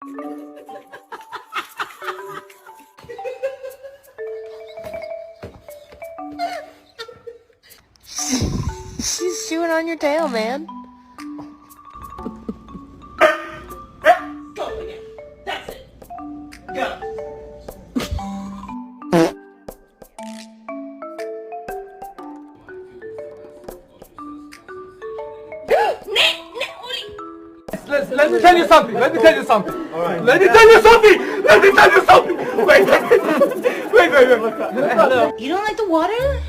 She's chewing on your tail, man. Go again. That's it. Go. Let me tell you something. Let me tell you something. All right. Let me tell you something. Let me tell you something. Wait. Wait. You don't like the water?